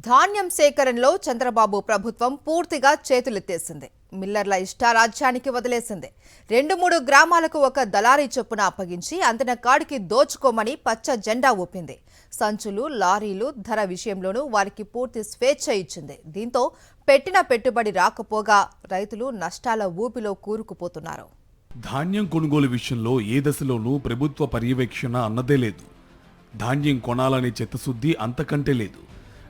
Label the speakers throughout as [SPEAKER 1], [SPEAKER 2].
[SPEAKER 1] ధాన్యం సేకరణలో చంద్రబాబు ప్రభుత్వం పూర్తిగా చేతులెత్తేసింది. మిల్లర్ల ఇష్టారాజ్యానికి వదిలేసింది. 2-3 గ్రామాలకు ఒక దళారీ చొప్పున అప్పగించి అందిన కాడికి దోచుకోమని పచ్చ జెండా ఊపింది. సంచులు, లారీలు ధర విషయంలోనూ వారికి పూర్తి స్వేచ్ఛ ఇచ్చింది. దీంతో పెట్టిన పెట్టుబడి రాకపోగా రైతులు నష్టాల ఊపిలో కూరుకుపోతున్నారు.
[SPEAKER 2] ధాన్యం కొనుగోలు విషయంలో ఏ దశలోనూ ప్రభుత్వ పర్యవేక్షణ అన్నదే లేదు. ధాన్యం కొనాలనే చిత్తశుద్ధి అంతకంటే లేదు.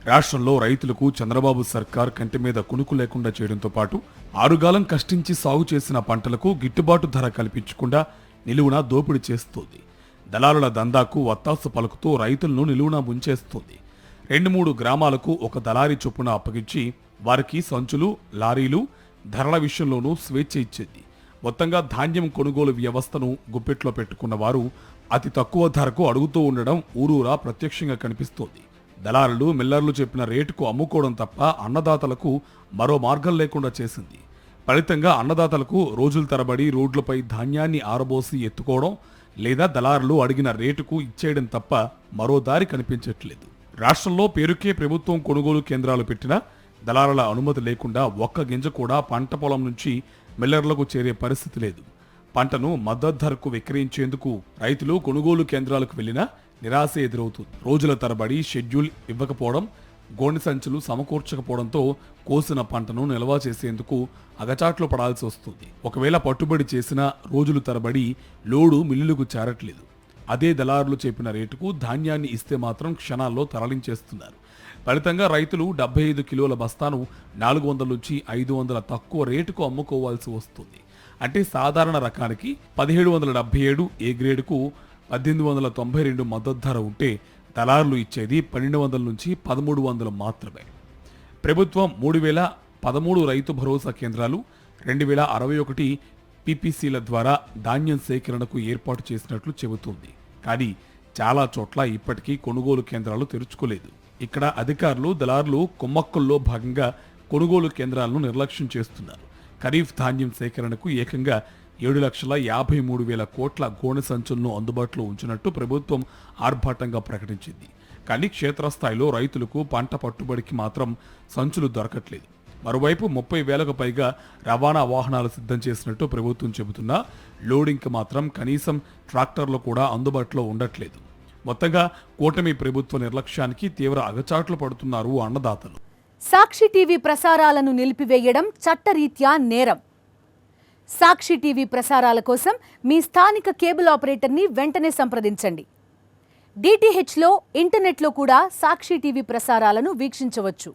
[SPEAKER 2] రాష్ట్రంలో రైతులకు చంద్రబాబు సర్కార్ కంటి మీద కునుకు లేకుండా చేయడంతో పాటు ఆరుగాలం కష్టించి సాగు చేసిన పంటలకు గిట్టుబాటు ధర కల్పించకుండా నిలువున దోపిడీ చేస్తోంది. దళారుల దందాకు వత్తాసు పలుకుతూ రైతులను నిలువున ముంచేస్తోంది. 2-3 గ్రామాలకు ఒక దళారీ చొప్పున అప్పగించి వారికి సంచులు, లారీలు ధరల విషయంలోనూ స్వేచ్ఛ ఇచ్చేది. మొత్తంగా ధాన్యం కొనుగోలు వ్యవస్థను గుప్పెట్లో పెట్టుకున్న వారు అతి తక్కువ ధరకు అడుగుతూ ఉండడం ఊరూరా ప్రత్యక్షంగా కనిపిస్తోంది. దళారులు, మిల్లర్లు చెప్పిన రేటుకు అమ్ముకోవడం తప్ప అన్నదాతలకు మరో మార్గం లేకుండా చేసింది. ఫలితంగా అన్నదాతలకు రోజుల తరబడి రోడ్లపై ధాన్యాన్ని ఆరబోసి ఎత్తుకోవడం లేదా దళారులు అడిగిన రేటుకు ఇచ్చేయడం తప్ప మరో దారి కనిపించట్లేదు. రాష్ట్రంలో పేరుకే ప్రభుత్వం కొనుగోలు కేంద్రాలు పెట్టినా దళారుల అనుమతి లేకుండా ఒక్క గింజ కూడా పంట పొలం నుంచి మిల్లర్లకు చేరే పరిస్థితి లేదు. పంటను మద్దతు ధరకు విక్రయించేందుకు రైతులు కొనుగోలు కేంద్రాలకు వెళ్లినా నిరాశ ఎదురవుతుంది. రోజుల తరబడి షెడ్యూల్ ఇవ్వకపోవడం, గోనె సంచులు సమకూర్చకపోవడంతో కోసిన పంటను నిల్వ చేసేందుకు అగచాట్లు పడాల్సి వస్తుంది. ఒకవేళ పట్టుబడి చేసిన రోజుల తరబడి లోడు మిల్లులకు చేరట్లేదు. అదే దళారులు చెప్పిన రేటుకు ధాన్యాన్ని ఇస్తే మాత్రం క్షణాల్లో తరలించేస్తున్నారు. ఫలితంగా రైతులు 75 కిలోల బస్తాను 400 నుంచి 500 తక్కువ రేటుకు అమ్ముకోవాల్సి వస్తుంది. అంటే సాధారణ రకానికి 1777 ఏ గ్రేడ్కు 1892 మద్దతు ధర ఉంటే దళారులు ఇచ్చేది 1200 నుంచి 1300 మాత్రమే. ప్రభుత్వం 3013 రైతు భరోసా కేంద్రాలు, 2061 పీపీసీల ద్వారా ధాన్యం సేకరణకు ఏర్పాటు చేసినట్లు చెబుతుంది. కానీ చాలా చోట్ల ఇప్పటికీ కొనుగోలు కేంద్రాలు తెరుచుకోలేదు. ఇక్కడ అధికారులు, దళారులు కుమ్మక్కుల్లో భాగంగా కొనుగోలు కేంద్రాలను నిర్లక్ష్యం చేస్తున్నారు. ఖరీఫ్ ధాన్యం సేకరణకు ఏకంగా 7,53,000 కోట్ల గోనె సంచులను అందుబాటులో ఉంచినట్టు ప్రభుత్వం ఆర్భాటంగా ప్రకటించింది. కానీ క్షేత్రస్థాయిలో రైతులకు పంట పట్టుబడికి మాత్రం సంచులు దొరకట్లేదు. మరోవైపు 30,000కు పైగా రవాణా వాహనాలు సిద్ధం చేసినట్టు ప్రభుత్వం చెబుతున్నా లోడింగ్కి మాత్రం కనీసం ట్రాక్టర్లు కూడా అందుబాటులో ఉండట్లేదు. మొత్తంగా కూటమి ప్రభుత్వ నిర్లక్ష్యానికి తీవ్ర అగచాట్లు పడుతున్నారు అన్నదాతలు.
[SPEAKER 3] సాక్షి టీవీ ప్రసారాలను నిలిపివేయడం చట్టరీత్యా నేరం. సాక్షి టీవీ ప్రసారాల కోసం మీ స్థానిక కేబుల్ ఆపరేటర్ని వెంటనే సంప్రదించండి. డిటిహెచ్లో, ఇంటర్నెట్లో కూడా సాక్షి టీవీ ప్రసారాలను వీక్షించవచ్చు.